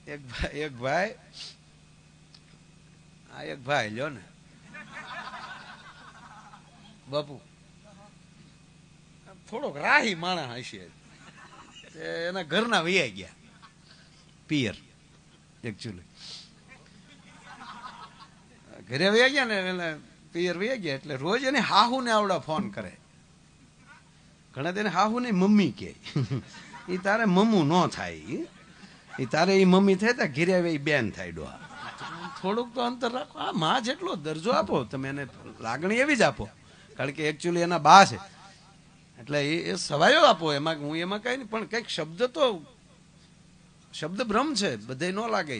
એક ભાઈ આ એક ભાઈ લ્યો ને બાપુ થોડોક રાહી માણસ હશે, એના ઘરના વૈયા ગયા પિયર, એકચ્યુઅલી ઘરે વૈયા ગયા ને એટલે પિયર વૈયા ગયા એટલે રોજ એને હાહુ ને આવડા ફોન કરે. ઘણા તેને હાહુ ને મમ્મી કે એ તારે મમ્મું ન થાય, એ તારે એ મમ્મી થાય તો ઘેરે આવે એ બેન થાય. ડોહા થોડુંક તો અંતર રાખો, આ માં જેટલો દરજ્જો આપો તમે એને, લાગણી એવી જ આપો, કારણ કે એકચ્યુઅલી એના બા છે એટલે એ સવાયો આપો. એમાં હું એમાં કઈ નહીં, પણ કંઈક શબ્દ તો શબ્દ બ્રહ્મ છે, બધે ન લાગે.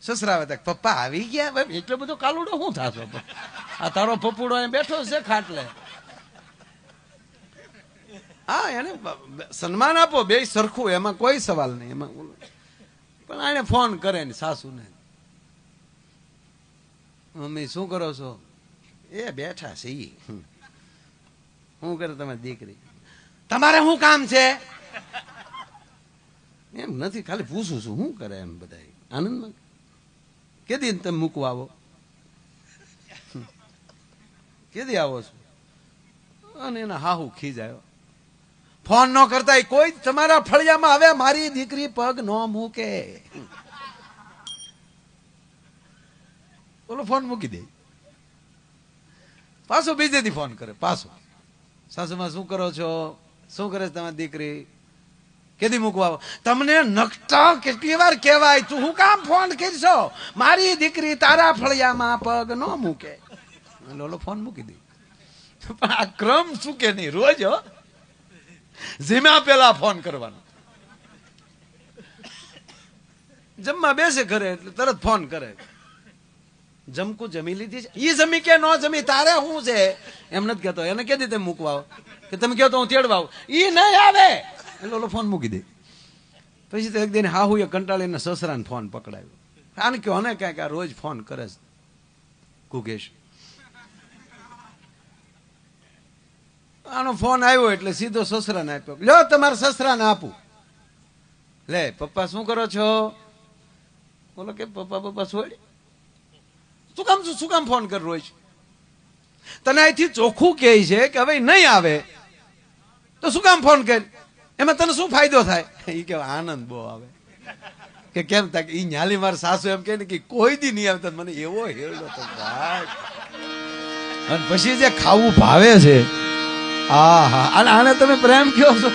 સસરા આવે પપ્પા આવી ગયા, એટલો બધો કાલુડો શું થતો? આ તારો પપ્પુડો અહીં બેઠો છે ખાટલે. હા, એને સન્માન આપો, બે સરખું, એમાં કોઈ સવાલ નહીં. એમાં પણ આને ફોન કરે ને સાસુને, મમ્મી શું કરો છો? એ બેઠા છે. શું કરે તમારી દીકરી? તમારે શું કામ છે? એમ નથી, ખાલી પૂછું છું શું કરે એમ. બધા આનંદમાં કેદી તમે મૂકવા આવો? કેદી આવો છો? અને એના હાહુ ખીજાયો, ફોન ન કરતા કોઈ તમારા ફળિયામાં આવે, મારી દીકરી પગ ન મૂકે. બોલો ફોન મૂકી દે, પાછો બીજેથી ફોન કરે. પાછો સાસુમાં શું કરો છો? શું કરે છે તમારી દીકરી? કેદી મૂકવા આવો? તમને નકટા કેટલી વાર કહેવાય, તું હું કામ ફોન કરશો? મારી દીકરી તારા ફળિયામાં પગ ન મૂકે. લોલો ફોન મૂકી દે. પણ આ ક્રમ શું કે નહીં, રોજ જીમ્યા પેલા ફોન કરવાનો. જમવા બેસે ઘરે એટલે તરત ફોન કરે. જમકું જમી લીધી છે? ઈ જમી કે ન જમી તારે શું છે? એમ નથી કેતો. એને કે દીધે મૂકવા આવો, કે તમે કહો તો હું તેડવા આવું. ઈ નહીં આવે એટલે ઓલો ફોન મૂકી દે. પછી તો એક દિન હાહુએ કંટાળીને સસરાને ફોન પકડાયો. આને કહો ને કાંઈક આ રોજ ફોન કરે છે કુકેશ. આનો ફોન આવ્યો એટલે સીધો સસરાને આપ્યો. લ્યો તમારા સસરાને આપું. લે પપ્પા શું કરો છો? બોલો કે પપ્પા છોડ. શું કામ ફોન કર રોજ? તને અહીંથી ચોખ્ખું કહે છે કે હવે નહીં આવે તો શું કામ ફોન કર? એમાં તને શું ફાયદો થાય? એ કે આનંદ બહુ આવે. કે કેમ થાય? એ ન્યાલી મારા સાસુ એમ કે ને કે કોઈ દી નહીં આવતા. મને એવો હેરડો તો ભાઈ. અને પછી જે ખાવું ભાવે છે, આહા. અને આને તમે પ્રેમ કહો છો,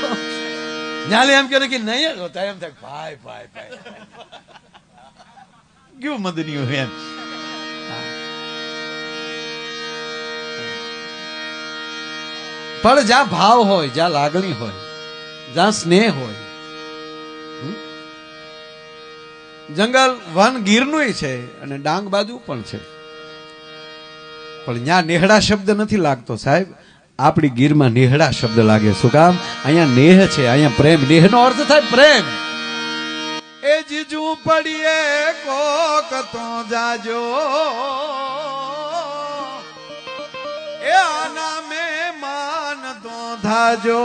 ન્યાલી એમ કે નહીં હોતા, એમ થાય ભાઈ ભાઈ ભાઈ કેવું મદનીયું એમ. પણ જ્યાં ભાવ હોય, જ્યાં લાગણી હોય, જ્યાં સ્નેહ હોય. જંગલ વન ગીરનું છે અને ડાંગ બાજુ પણ છે, પણ ત્યાં નેહડા શબ્દ નથી લાગતો સાહેબ. આપણી ગીરમાં નેહડા શબ્દ લાગે. શું કામ? અહીંયા નેહ છે, અહીંયા પ્રેમ. નેહ નો અર્થ થાય પ્રેમ. એ જીજુ પડીએ કોક તો જાજો, એ આના મહેમાન તો થાજો.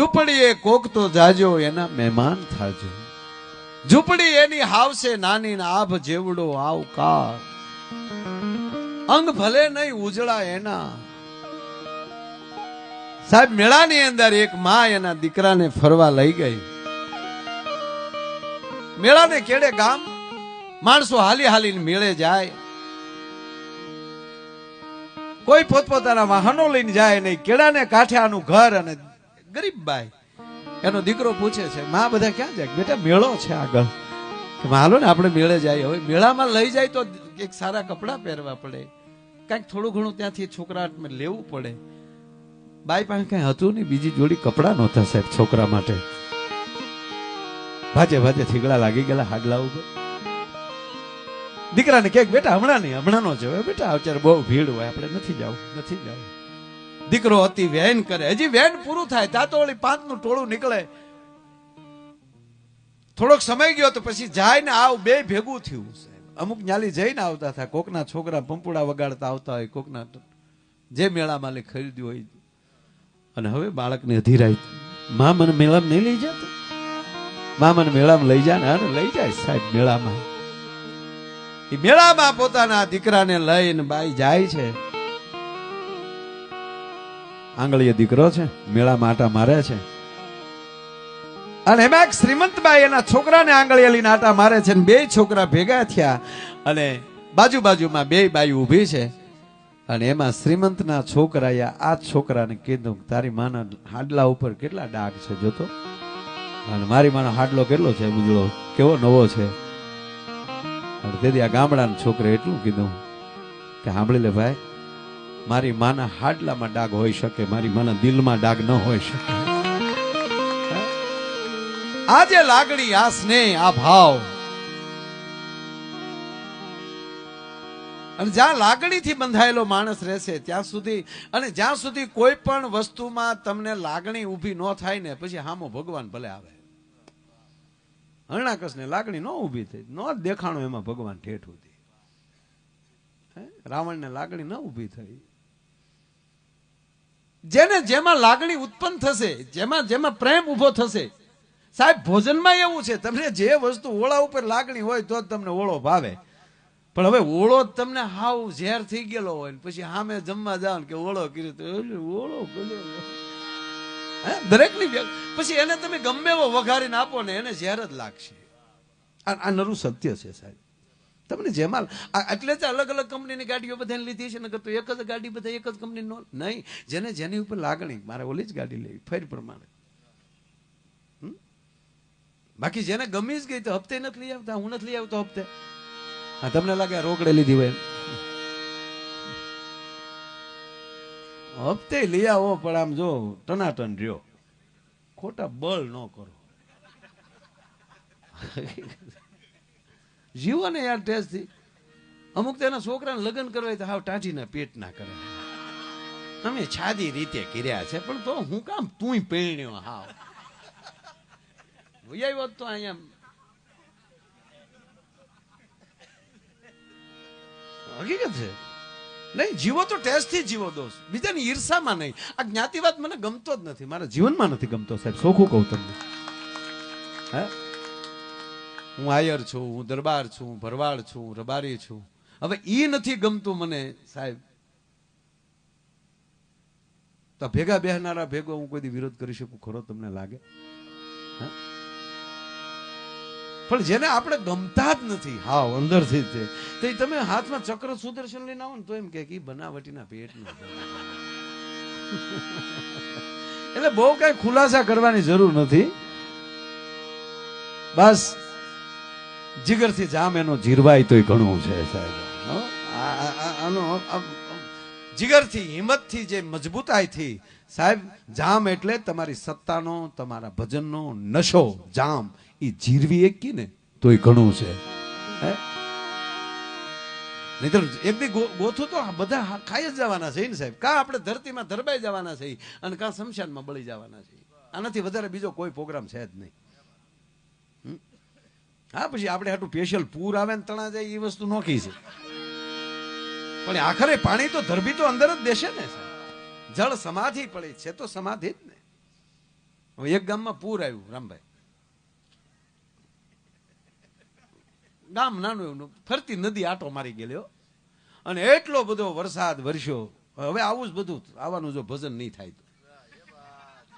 ઝૂંપડીએ કોક તો જાજો એના મહેમાન થાજો. ઝૂંપડી એની હાવશે નાની ને આભ જેવડો આવકાર. અંગ ભલે નહીં ઉજળા એના. સાહેબ મેળાની અંદર એક માં એના દીકરાને ફરવા લઈ ગઈ. મેળાને કેડે ગામ માણસો હાલી હાલીને મેળે જાય. કોઈ પોતપોતાના વાહનો લઈને જાય નહીં. કેળાને કાંઠે આનું ઘર અને ગરીબ બાઈ એનો દીકરો પૂછે છે માં બધા ક્યાં જાય? બેટા મેળો છે આગળ. હાલો ને આપણે મેળે જાય. હવે મેળામાં લઈ જાય તો એક સારા કપડાં પહેરવા પડે, કઈક થોડું ઘણું ત્યાંથી છોકરા લેવું પડે. બાઈ પાસે કઈ હતું નહીં, બીજી જોડી કપડા નહોતા સાહેબ છોકરા માટે. ભાજે ભાજે થીગડા લાગી ગયેલા હાડલા ઉપર. દીકરાને કે બેટા હમણાં નહીં, હમણાં નો જવાય બેટા, અત્યારે બહુ ભીડ હોય, આપણે નથી જવું, નથી જવું. દીકરો અતિ વેન કરે. હજી વેન પૂરું થાય ત્યાં તો ઓલી 5 નું ટોળું નીકળે. થોડોક સમય ગયો તો પછી જાય ને આવ બે ભેગું થયું. અમુક ન્યાલી જઈને આવતા હતા. કોકના છોકરા પંપુડા વગાડતા આવતા હોય, કોકના જે મેળામાં લઈ ખરીદ્યું હોય. અને હવે બાળકને અધીરાય, માં મને મેળામાં નહીં લઈ જતો, માં મને મેળામાં લઈ જાય ને. લઈ જાય સાહેબ મેળામાં. એ મેળામાં પોતાના દીકરાને લઈને બાઈ જાય છે. આંગળીએ દીકરો છે, મેળામાં આટા મારે છે. અને એમાં એક શ્રીમંતબાઈ એના છોકરાને આંગળીએ લઈને આટા મારે છે. બે છોકરા ભેગા થયા અને બાજુમાં બે બાઈ ઊભી છે. અને એમાં શ્રીમંતના છોકરાએ આ છોકરાને કીધું, તારી માના હાડલા ઉપર કેટલા ડાઘ છે જોતો. અને મારી માનો હાડલો કેટલો છે ઉજળો, કેવો નવો છે. તેથી આ ગામડાના છોકરે એટલું કીધું કે સાંભળી લે ભાઈ, મારી માના હાડલામાં ડાઘ હોઈ શકે, મારી માના દિલમાં ડાઘ ન હોઈ શકે. આ જે લાગણી, આ સ્નેહ, આ ભાવ, અને જ્યાં લાગણીથી બંધાયેલો માણસ રહેશે ત્યાં સુધી, અને જ્યાં સુધી કોઈ પણ વસ્તુમાં તમને લાગણી ઊભી ન થાય ને, પછી હામો ભગવાન ભલે આવે. હરણાકસને લાગણી ન ઊભી થઈ, ન દેખાણું એમાં ભગવાન ઠેઠ હતી. રાવણને લાગણી ન ઊભી થઈ. જેને જેમાં લાગણી ઉત્પન્ન થશે, જેમાં પ્રેમ ઉભો થશે. સાહેબ ભોજનમાં એવું છે, તમને જે વસ્તુ ઓળા ઉપર લાગણી હોય તો જ તમને ઓળો ભાવે. પણ હવે ઓળો તમને હાવ ઝેર થઈ ગયેલો હોય, પછી સામે જમવા જાવ કે ઓળો કર્યો તો ઓળો દરેક ની પછી એને તમે ગમે એવો વઘારીને આપો ને એને ઝેર જ લાગશે. આ નરું સત્ય છે સાહેબ. તમને જેમાં એટલે જ અલગ અલગ કંપનીની ગાડીઓ બધાને લીધી છે ને, તો એક જ ગાડી બધા એક જ કંપની નહીં. જેને જેની ઉપર લાગણી, મારે ઓલી જ ગાડી લેવી ફેર પ્રમાણે. બાકી જેને ગમી જ ગઈ તો હપ્તે નથી લઈ આવતા. હું નથી લઈ આવતો હપ્તે. હા તમને લાગે રોકડે લીધી હોય, હપ્તે લઈ આવો પણ આમ જો ટનાટન રહ્યો, ખોટા બળ ન કરો. જીવો ને યાર ટેસ્ટ થી. અમુક તેના છોકરાને લગ્ન કરવા તો હાવ ટાંટીના પેટ ના કરે. અમે છાદી રીતે કર્યા છે, પણ તો હું કામ તું પૈણ્યો હાવ આવ્યો તો અહીંયા. હકીકત છે. નહીં જીવો તો ટેસ્ટ થી જીવો દોસ્ત, બીજાની ઈર્ષામાં નહીં. આ જ્ઞાતિવાદ મને ગમતો જ નથી, મારા જીવનમાં નથી ગમતો સાહેબ. સોખું કહું તમને. હે હું આયર છું, હું દરબાર છું, ભરવાડ છું, રબારી છું. હવે ઈ નથી ગમતું મને સાહેબ. તો ભેગા બેહનારા ભેગો હું કોઈ વિરોધ કરી શકું ખરો તમને લાગે? પણ જેને આપણે ગમતા જ નથી હાવ અંદરથી છે, તો તમે હાથમાં ચક્ર સુદર્શન લઈને આવો ને તો એમ કે બનાવટીના પેટનું. એટલે બહુ કઈ ખુલાસા કરવાની જરૂર નથી. બસ જીગરથી જામ એનો જીરવાય તોય ઘણું છે સાહેબ. આનો જીગરથી, હિંમતથી, જે મજબૂતાઈથી સાહેબ જામ એટલે તમારી સત્તાનો, તમારા ભજનનો નશો જામ એ જીરવી એકી ને તોય ઘણું છે. નહીતર એક દી ગોથું તો બધા ખાઈ જ જવાના છે ને સાહેબ. કા આપણે ધરતીમાં ધરબાઈ જવાના છે અને કા શમશાનમાં બળી જવાના છે. આનાથી વધારે બીજો કોઈ પ્રોગ્રામ છે જ નહીં. હા પછી આપણે આટલું સ્પેશિયલ પૂર આવે ને તણા જાય એ વસ્તુ નોખી છે, પણ આખરે પાણી તો ધરબી તો અંદર જ દેશે ને સાહેબ. જળ સમાધિ પડી છે તો સમાધિ જ ને. એક ગામમાં પૂર આવ્યું રામભાઈ, ગામ નાનું એવું, ફરતી નદી આટો મારી ગયેલો અને એટલો બધો વરસાદ વરસ્યો. હવે આવું જ બધું આવવાનું જો ભજન નહીં થાય તો.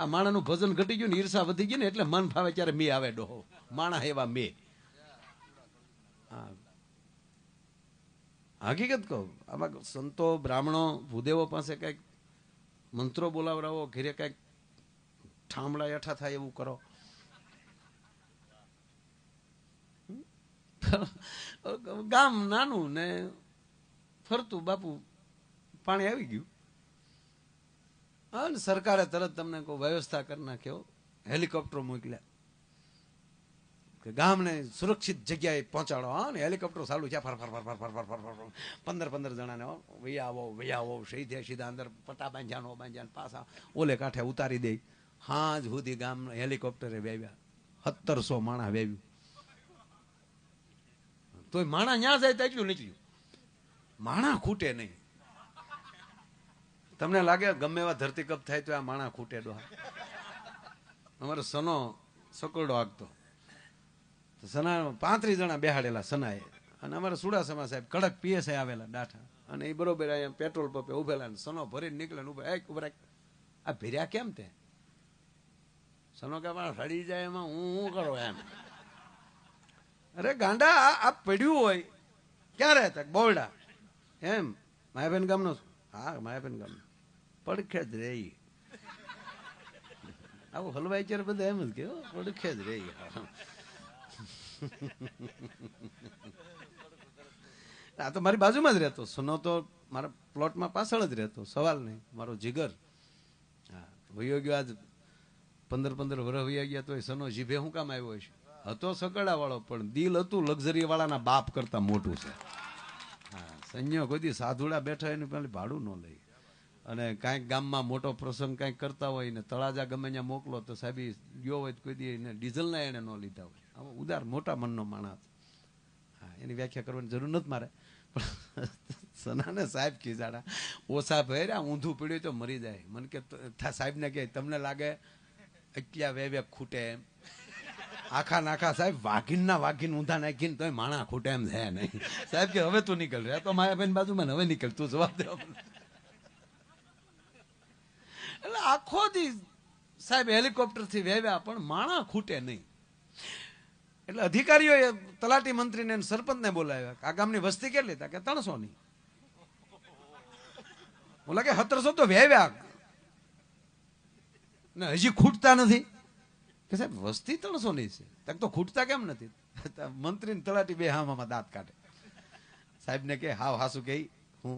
આ માણાનું ભજન ઘટી ગયું ને, ઈર્ષા વધી ગઈ ને, એટલે મન ફાવે ત્યારે મે આવે ડોહો, માણા એવા મે. હકીકત કહું, આમાં સંતો બ્રાહ્મણો ભૂદેવો પાસે કઈક મંત્રો બોલાવરાવો, ઘેરે કઈક ઠામડા યઠા થાય એવું કરો. ગામ નાનું ને ફરતું બાપુ પાણી આવી ગયું. હા, સરકારે તરત તમને કોઈ વ્યવસ્થા કરી નાખ્યો, હેલિકોપ્ટર મોકલ્યા કે ગામને સુરક્ષિત જગ્યાએ પહોંચાડો. હા, ને હેલિકોપ્ટર ચાલુ છે, ફર ફર ફર ફર ફર ફર ફર 15 જણાને વૈયાવો સીધા અંદર પટા બાંધ્યા નો બાંધ્યા, પાછા ઓલે કાંઠે ઉતારી દે. હાજ સુધી ગામ હેલિકોપ્ટરે વેવ્યા, 1700 માણા વેવ્યું. તોય માણા ન્યા જાય તો એટલું નીકળ્યું, માણા ખૂટે નહીં. તમને લાગે ગમે એવા ધરતીકપ થાય તો આ માણા ખૂટે ડોહા? અમારો સનો સકરડો આગતો, સના 35 જણા બેહાડેલા સનાએ, અને અમારા સુડાસમા સાહેબ કડક પીએસઆઈ આવેલા ડાઠા, અને એ બરોબર અહીંયા પેટ્રોલ પંપે ઉભેલા, સનો ભરીને નીકળે ઉભા, આ ભેર્યા કેમ તે? સનો કે સડી જાય એમાં હું કરો એમ. અરે ગાંડા, આ પડ્યું હોય ક્યાં રહેતા? બોરડા. એમ માયાબેન ગામનો? હા, માયાબેન ગામનો. પડખે જ રહી. આવું હલવાઈ ત્યારે બધા એમ જ કે પડખે જ રહી. આ તો મારી બાજુમાં જ રહેતો. સનો તો મારા પ્લોટમાં પાછળ જ રહેતો, સવાલ નહીં. મારો જીગર. હા, વયો ગયો આજ 15 વર્ષ વયા ગયા તો સનો જીભે શું કામ આવ્યો છે? હતો સકડા વાળો, પણ દિલ હતું લક્ઝરી વાળાના બાપ કરતા મોટું છે. હા, સંયો કોઈ દી સાધુડા બેઠા એનું પેલી ભાડું ન લઈ. અને કાંઈક ગામમાં મોટો પ્રસંગ કાંઈક કરતા હોય ને તળાજા ગમે ત્યાં મોકલો તો સાહેબ ગયો હોય કોઈ દી એને ડીઝલના એને ન લીધા હોય. આમાં ઉદાર મોટા મનનો માણસ. હા, એની વ્યાખ્યા કરવાની જરૂર નથી મારે. પણ સનાને સાહેબ ખીજાડા, ઓછા ભર્યા ઊંધું પીડ્યું તો મરી જાય. મને કે સાહેબને કહે તમને લાગે એટલા વેવે ખૂટે એમ? આખા સાહેબ વાઘીન ઊંધા નાખીને તોય માણા ખૂટે એમ છે નહીં. સાહેબ કે હવે તું નીકળ રહ્યા તો માયાબેન બાજુમાં, હવે નીકળ તું, જવાબ દે. એટલે આખો દી સાહેબ હેલિકોપ્ટર થી વેવ્યા, પણ માણા ખૂટે નહીં. એટલે અધિકારીઓએ તલાટી મંત્રીને સરપંચને બોલાવ્યા. આ ગામની વસ્તી કેટલી? કે 300 ની. બોલા કે 1700 તો વેવ્યા ને હજી ખૂટતા નથી. કે સાહેબ વસ્તી 300 ની છે તો ખૂટતા કેમ નથી? મંત્રી તલાટી બે હામાં દાંત કાઢે. સાહેબ ને કે હાવ હાસુ કે હું